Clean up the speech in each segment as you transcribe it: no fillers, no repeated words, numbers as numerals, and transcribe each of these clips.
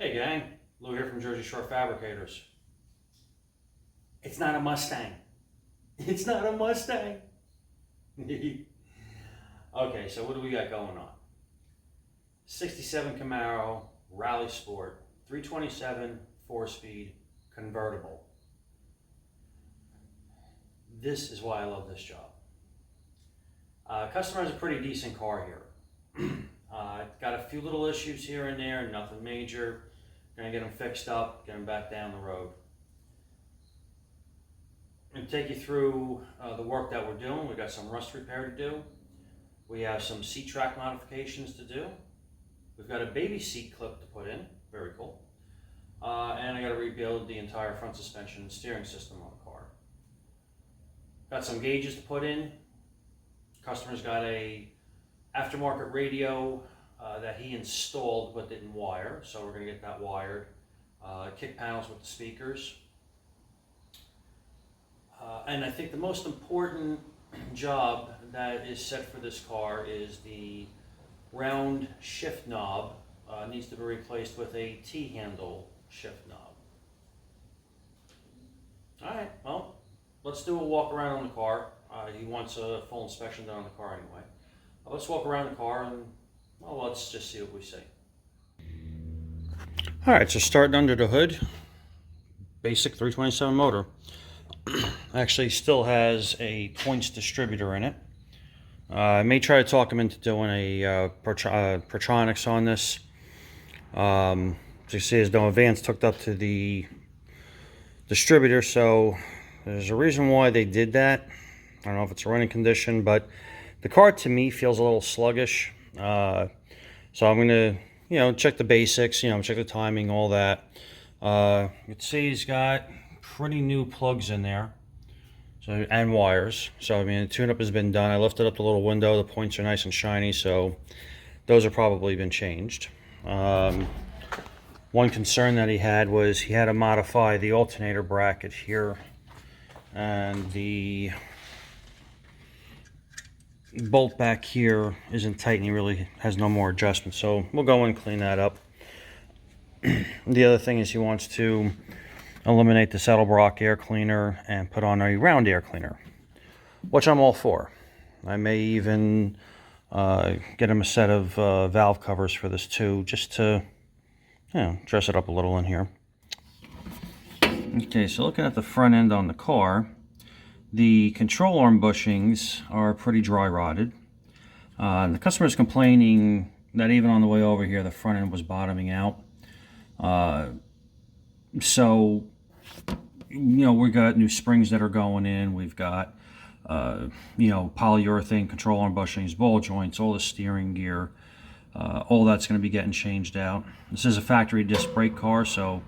Hey gang, Lou here from Jersey Shore Fabricators. It's not a Mustang. It's not a Mustang. Okay, so what do we got going on? 67 Camaro Rally Sport, 327 4-speed convertible. This is why I love this job. Customer has a pretty decent car here. Got a few little issues here and there, nothing major. Gonna get them fixed up, get them back down the road. I'm gonna take you through the work that we're doing. We got some rust repair to do. We have some seat track modifications to do. We've got a baby seat clip to put in, very cool. And I gotta rebuild the entire front suspension and steering system on the car. Got some gauges to put in. Customer's got a aftermarket radio that he installed but didn't wire, so we're going to get that wired. Kick panels with the speakers. And I think the most important job that is set for this car is the round shift knob. Needs to be replaced with a T-handle shift knob. Alright, well, let's do a walk around on the car. He wants a full inspection done on the car anyway. Let's walk around the car and, well, let's just see what we see. Alright, so starting under the hood, basic 327 motor. Actually still has a points distributor in it. I may try to talk him into doing a Protronics on this. As you see, there's no advance hooked up to the distributor, so there's a reason why they did that. I don't know if it's a running condition, but the car to me feels a little sluggish. So I'm going to, check the basics, check the timing, all that. You can see he's got pretty new plugs in there, so, and wires. So, I mean, the tune-up has been done. I lifted up the little window. The points are nice and shiny, so those have probably been changed. One concern that he had was he had to modify the alternator bracket here, and the bolt back here isn't tight and he really has no more adjustment, so we'll go and clean that up. The other thing is he wants to eliminate the Seatbelt air cleaner and put on a round air cleaner, which I'm all for. I may even get him a set of valve covers for this too, just to dress it up a little in here. Okay, so looking at the front end on the car, the control arm bushings are pretty dry rotted. The customer's complaining that even on the way over here, the front end was bottoming out. So, we got new springs that are going in. We've got, polyurethane control arm bushings, ball joints, all the steering gear. All that's going to be getting changed out. This is a factory disc brake car, so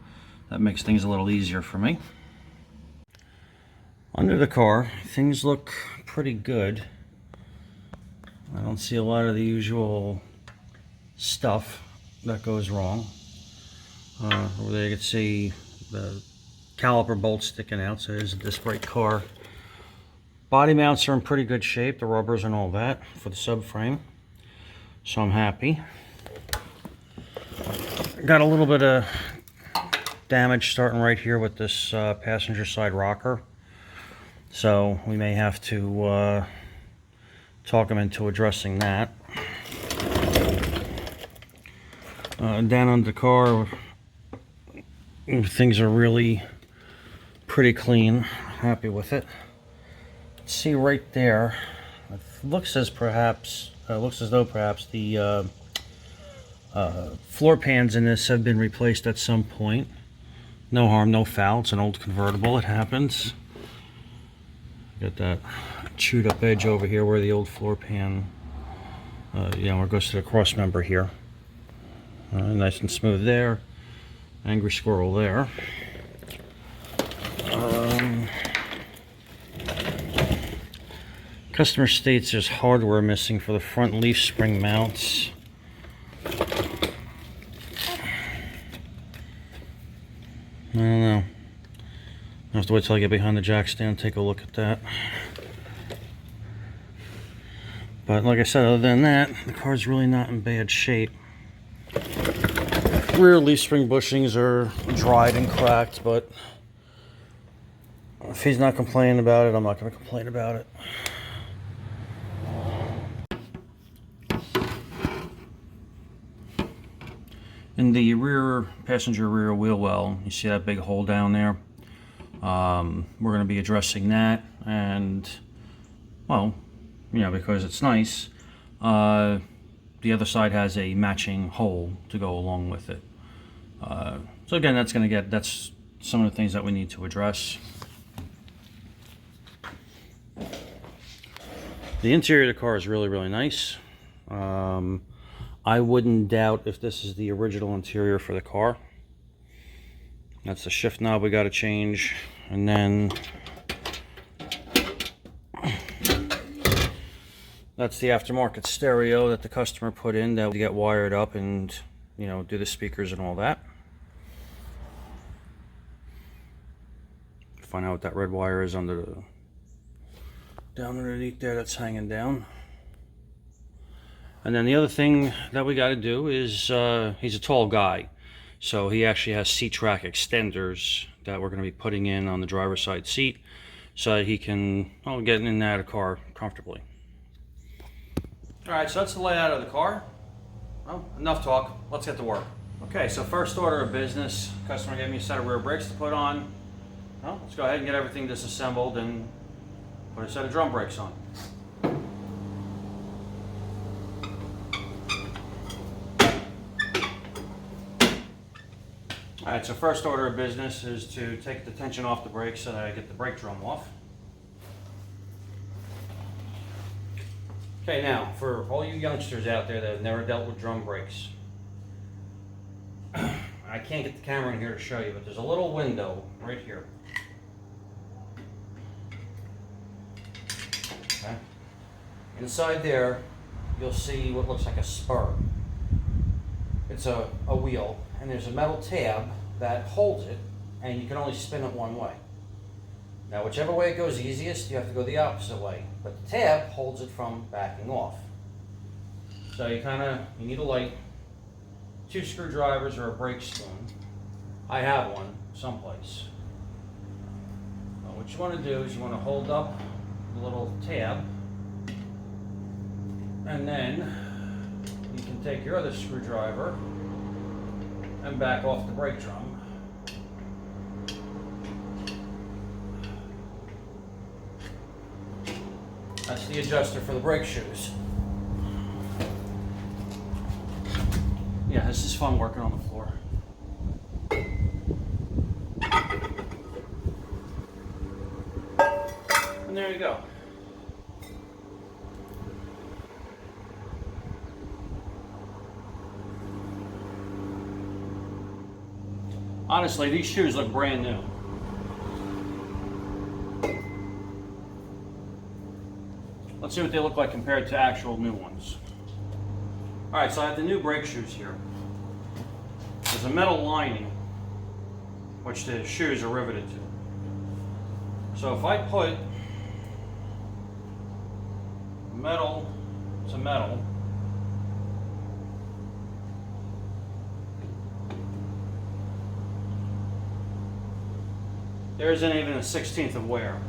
that makes things a little easier for me. Under the car, things look pretty good. I don't see a lot of the usual stuff that goes wrong. Over there you can see the caliper bolt sticking out, so there's a disc brake car. Body mounts are in pretty good shape, the rubbers and all that for the subframe, so I'm happy. Got a little bit of damage starting right here with this passenger side rocker. So we may have to talk him into addressing that. Down on the car, things are really pretty clean. Happy with it. See right there, it looks as though perhaps the floor pans in this have been replaced at some point. No harm, no foul. It's an old convertible. It happens. Got that chewed up edge over here where the old floor pan, where it goes to the cross member here. Nice and smooth there. Angry squirrel there. Customer states there's hardware missing for the front leaf spring mounts. I don't know. I'll have to wait till I get behind the jack stand and take a look at that. But like I said, other than that, the car's really not in bad shape. Rear leaf spring bushings are dried and cracked, but if he's not complaining about it, I'm not going to complain about it. In the rear passenger rear wheel well, you see that big hole down there? We're going to be addressing that, and well, you know, because it's nice, the other side has a matching hole to go along with it. So again, that's some of the things that we need to address. The interior of the car is really, really nice. I wouldn't doubt if this is the original interior for the car. That's the shift knob we got to change, and then that's the aftermarket stereo that the customer put in that we get wired up and, you know, do the speakers and all that. Find out what that red wire is down underneath there that's hanging down. And then the other thing that we got to do is, he's a tall guy, so he actually has seat track extenders that we're going to be putting in on the driver's side seat so that he can, well, get in and out of the car comfortably. Alright, so that's the layout of the car. Well, enough talk, let's get to work. Okay, so first order of business, customer gave me a set of rear brakes to put on. Well, let's go ahead and get everything disassembled and put a set of drum brakes on. Alright, so first order of business is to take the tension off the brakes so that I get the brake drum off. Okay, now, for all you youngsters out there that have never dealt with drum brakes, I can't get the camera in here to show you, but there's a little window right here. Okay. Inside there, you'll see what looks like a spur. It's a wheel, and there's a metal tab that holds it, and you can only spin it one way. Now, whichever way it goes easiest, you have to go the opposite way, but the tab holds it from backing off. So you need a light, 2 screwdrivers or a brake spoon. I have one someplace. Now, what you want to do is you want to hold up the little tab, and then you can take your other screwdriver and back off the brake drum. That's the adjuster for the brake shoes. Yeah, this is fun working on the floor. And there you go. Honestly, these shoes look brand new. Let's see what they look like compared to actual new ones. Alright, so I have the new brake shoes here. There's a metal lining which the shoes are riveted to. So if I put metal to metal, there isn't even a 1/16 of wear.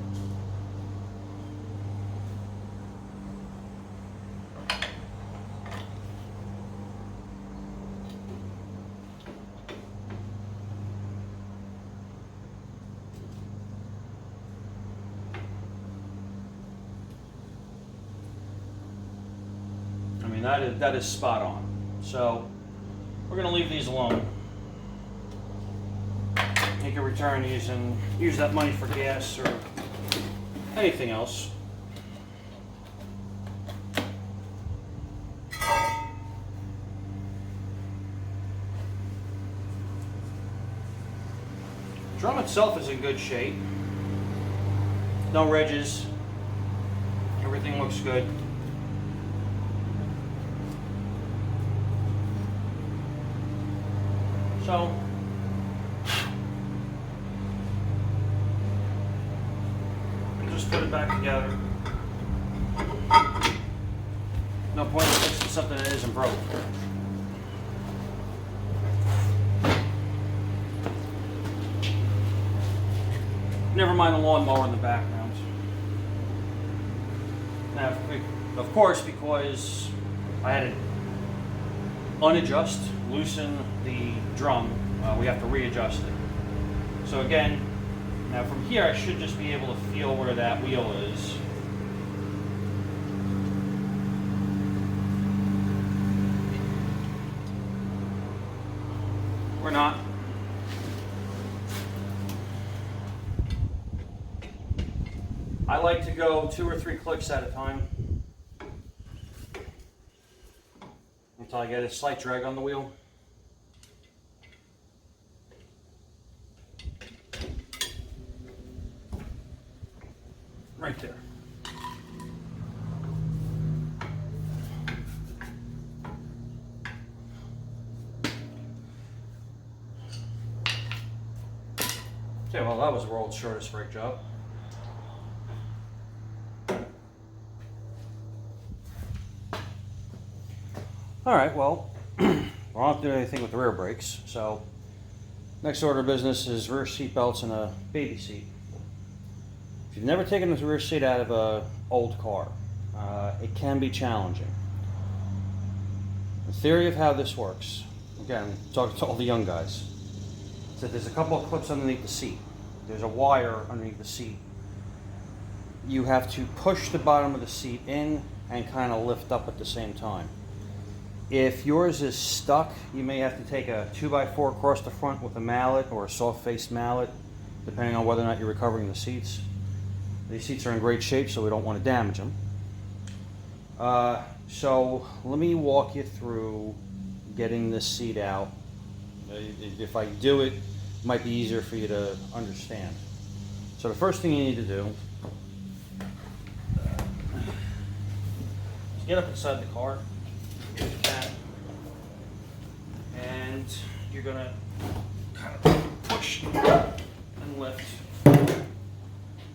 I mean, that is spot on. So we're going to leave these alone. You can return these and use that money for gas or anything else. Drum itself is in good shape. No ridges. Everything looks good. So just put it back together. No point in fixing something that isn't broke. Never mind the lawnmower in the background. Now, of course, because I had to unadjust, loosen the drum, we have to readjust it. So again, now from here I should just be able to feel where that wheel is. We're not. I like to go 2 or 3 clicks at a time until I get a slight drag on the wheel. Right there. Okay, well that was the world's shortest brake job. Alright, well, we're not doing anything with the rear brakes, so next order of business is rear seat belts and a baby seat. If you've never taken the rear seat out of an old car, it can be challenging. The theory of how this works, again, talking to all the young guys, is that there's a couple of clips underneath the seat. There's a wire underneath the seat. You have to push the bottom of the seat in and kind of lift up at the same time. If yours is stuck, you may have to take a 2x4 across the front with a mallet or a soft-faced mallet, depending on whether or not you're recovering the seats. These seats are in great shape, so we don't want to damage them. So let me walk you through getting this seat out. If I do it, it might be easier for you to understand. So the first thing you need to do is get up inside the car. And you're going to kind of push and lift,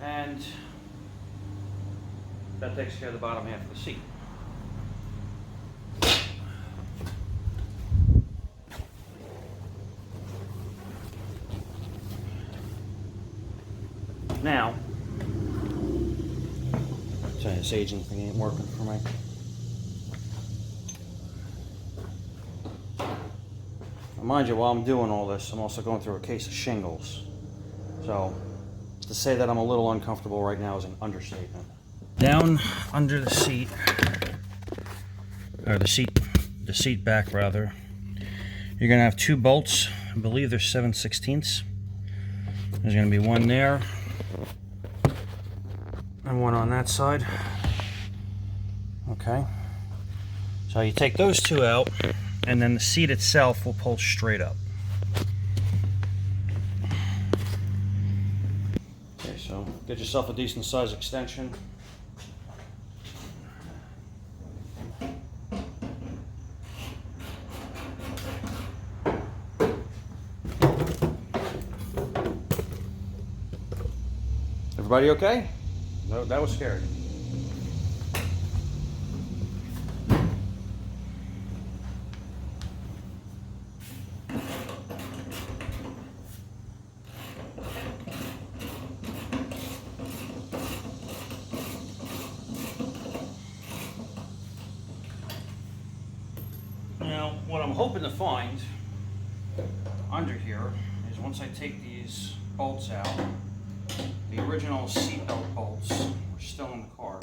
and that takes care of the bottom half of the seat. Now, sorry, this aging thing ain't working for me. Mind you, while I'm doing all this, I'm also going through a case of shingles. So, to say that I'm a little uncomfortable right now is an understatement. Down under the seat, or the seat back rather, you're going to have 2 bolts. I believe they're 7/16. There's going to be one there, and one on that side. Okay. So you take those 2 out, and then the seat itself will pull straight up. Okay, so get yourself a decent size extension. Everybody okay? No, that was scary. Now, what I'm hoping to find under here is once I take these bolts out, the original seatbelt bolts are still in the car.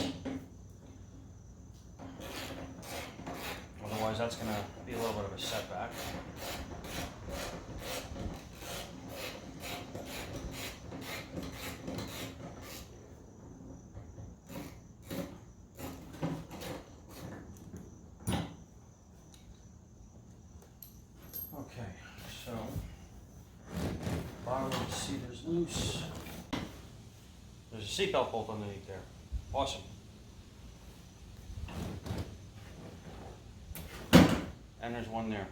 Otherwise, that's going to be a little bit of a setback. Okay, so bottom of the seat is loose. There's a seatbelt bolt underneath there. Awesome. And there's one there.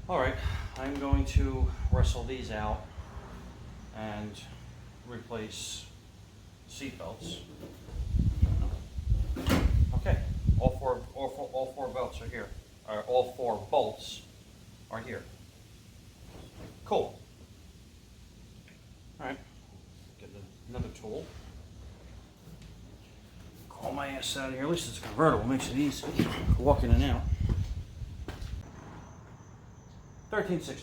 Alright, I'm going to wrestle these out and replace seatbelts. Okay, all four belts are here. All 4 bolts are here. Cool. another tool. Call my ass out of here. At least it's convertible, makes it easy. Walk in and out. 13/16.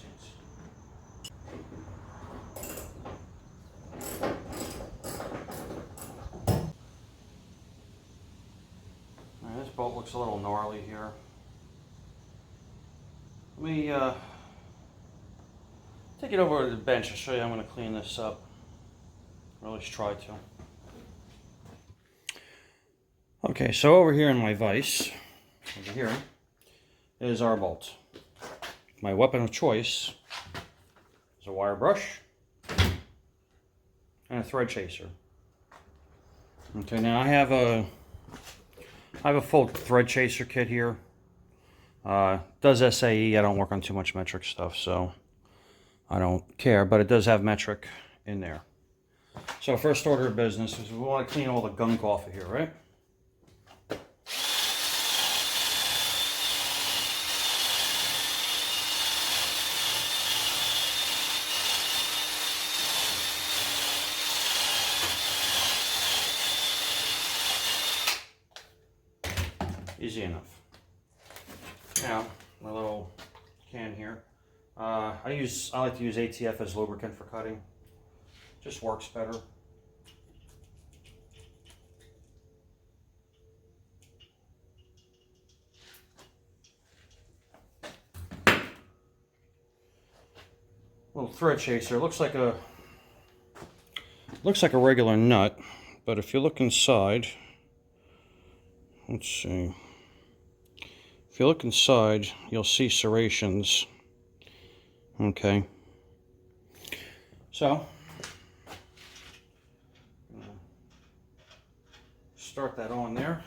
This bolt looks a little gnarly here. Let me take it over to the bench and show you how I'm going to clean this up. Or at least try to. Okay, so over here in my vise, over here, is our bolt. My weapon of choice is a wire brush and a thread chaser. Okay, now I have a full thread chaser kit here. Does SAE. I don't work on too much metric stuff, so I don't care, but it does have metric in there. So first order of business is we want to clean all the gunk off of here, right? Easy enough. Now, my little can here. I like to use ATF as lubricant for cutting. Just works better. Little thread chaser. Looks like a regular nut, but if you look inside, let's see. If you look inside, you'll see serrations. Okay. So, start that on there.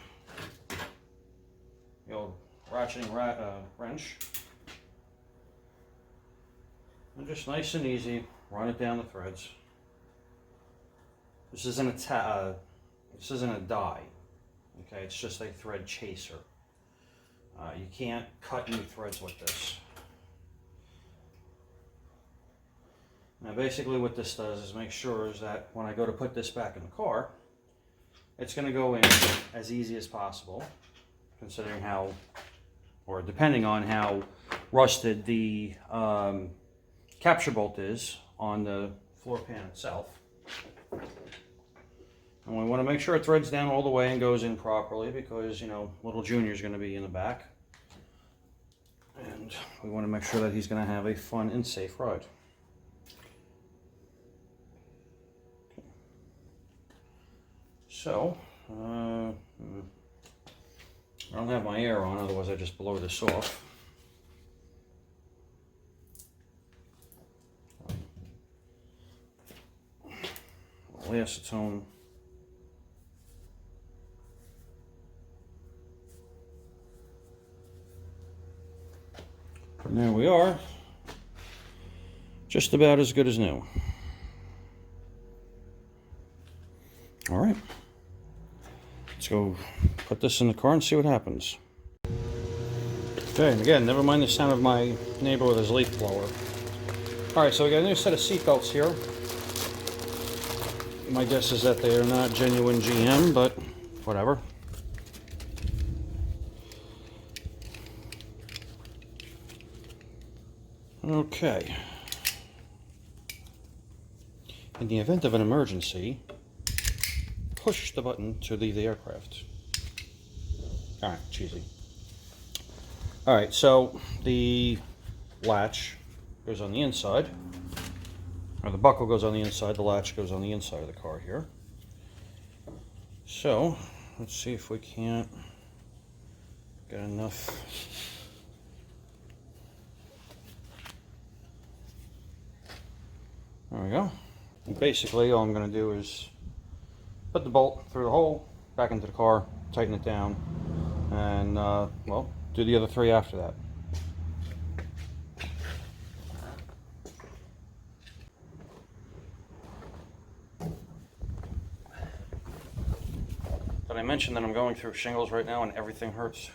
The old ratcheting wrench. And just nice and easy, run it down the threads. This isn't a die. Okay, it's just a thread chaser. You can't cut any threads with this. Now basically what this does is make sure is that when I go to put this back in the car, it's going to go in as easy as possible, considering how, or depending on how rusted the capture bolt is on the floor pan itself. And we want to make sure it threads down all the way and goes in properly because, you know, little Junior's going to be in the back. And we want to make sure that he's going to have a fun and safe ride. Okay. So, I don't have my air on, otherwise I just blow this off. Acetone. And there we are, just about as good as new. All right, let's go put this in the car and see what happens. Okay, and again, never mind the sound of my neighbor with his leaf blower. All right, so we got a new set of seatbelts here. My guess is that they are not genuine GM, but whatever. Okay. In the event of an emergency, push the button to leave the aircraft. Alright, cheesy. Alright, so the latch goes on the inside. Or the buckle goes on the inside, the latch goes on the inside of the car here. So, let's see if we can't get enough. There we go. And basically, all I'm going to do is put the bolt through the hole, back into the car, tighten it down, and, well, do the other three after that. Did I mention that I'm going through shingles right now and everything hurts?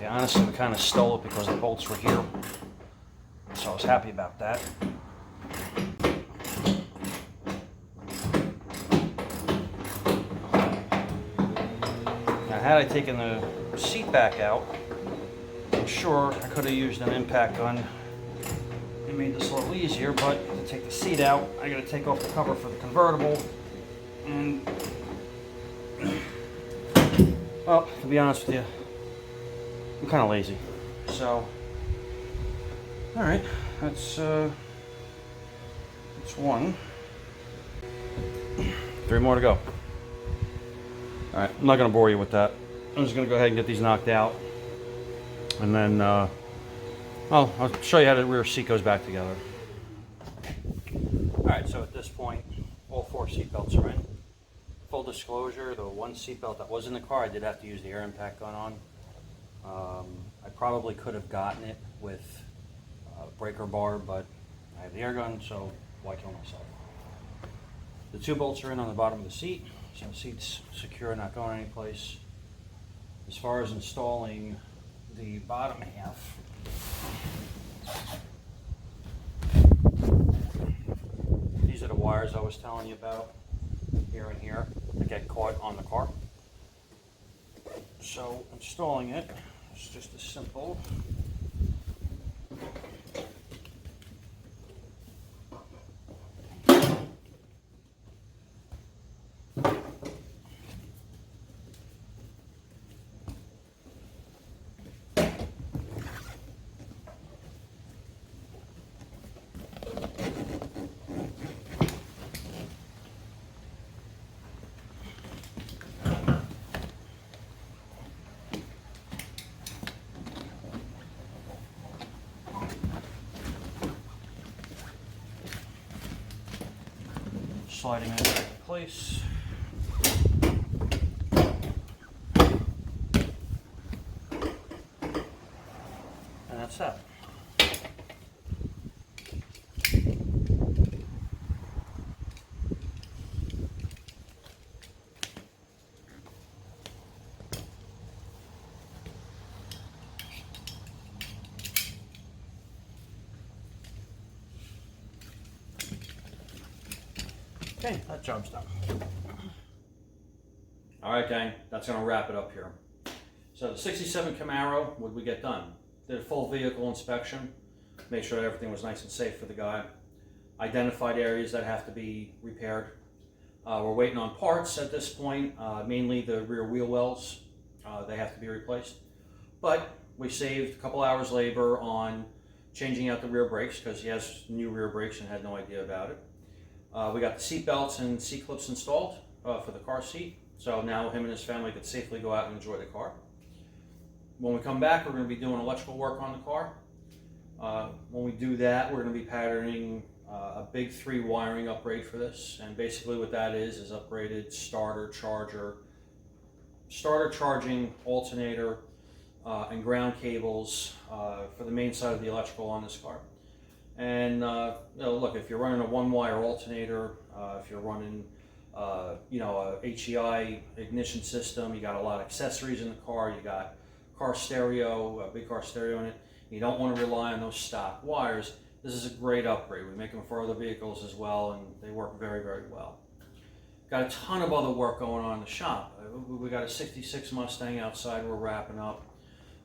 honestly, we kind of stole it because the bolts were here. So I was happy about that. Now, had I taken the seat back out, I'm sure I could have used an impact gun. It made this a little easier, but to take the seat out, I gotta take off the cover for the convertible. And, well, to be honest with you, I'm kind of lazy. So, all right, that's one. 3 more to go. All right, I'm not gonna bore you with that. I'm just gonna go ahead and get these knocked out. And then, well, I'll show you how the rear seat goes back together. All right, so at this point, all 4 seat belts are in. Full disclosure, the one seat belt that was in the car, I did have to use the air impact gun on. I probably could have gotten it with a breaker bar, but I have the air gun, so why kill myself? The 2 bolts are in on the bottom of the seat, so the seat's secure, not going anyplace. As far as installing the bottom half, these are the wires I was telling you about, here and here, that get caught on the car. So installing it is just as simple. Sliding it back in place. And that's that. Okay, that job's done. All right, gang, that's gonna wrap it up here. So the 67 Camaro, what did we get done? Did a full vehicle inspection, made sure that everything was nice and safe for the guy. Identified areas that have to be repaired. We're waiting on parts at this point, mainly the rear wheel wells. They have to be replaced. But we saved a couple hours labor on changing out the rear brakes because he has new rear brakes and had no idea about it. We got the seat belts and seat clips installed for the car seat. So now him and his family could safely go out and enjoy the car. When we come back, we're going to be doing electrical work on the car. When we do that, we're going to be patterning a big 3 wiring upgrade for this. And basically what that is upgraded starter, charging, alternator, and ground cables for the main side of the electrical on this car. And you know, look, if you're running a 1-wire alternator, if you're running you know, a HEI ignition system, you got a lot of accessories in the car, you got car stereo, a big car stereo in it, you don't want to rely on those stock wires. This is a great upgrade. We make them for other vehicles as well, and they work very, very well. Got a ton of other work going on in the shop. We got a 66 Mustang outside we're wrapping up.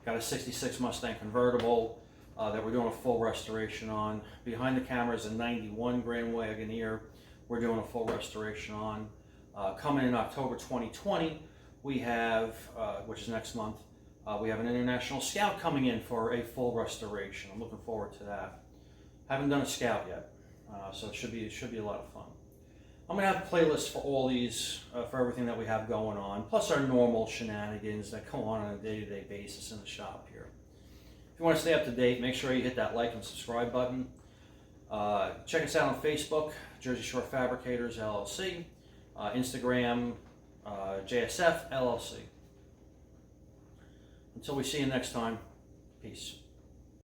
Got a 66 Mustang convertible that we're doing a full restoration on. Behind the camera is a 91 Grand Wagoneer we're doing a full restoration on. Coming in October 2020, we have, which is next month, we have an International Scout coming in for a full restoration. I'm looking forward to that. Haven't done a Scout yet, so it should be a lot of fun. I'm going to have playlists for all these, for everything that we have going on, plus our normal shenanigans that go on a day-to-day basis in the shop here. If you want to stay up to date, make sure you hit that like and subscribe button. Check us out on Facebook, Jersey Shore Fabricators LLC, Instagram, JSF LLC. Until we see you next time, peace.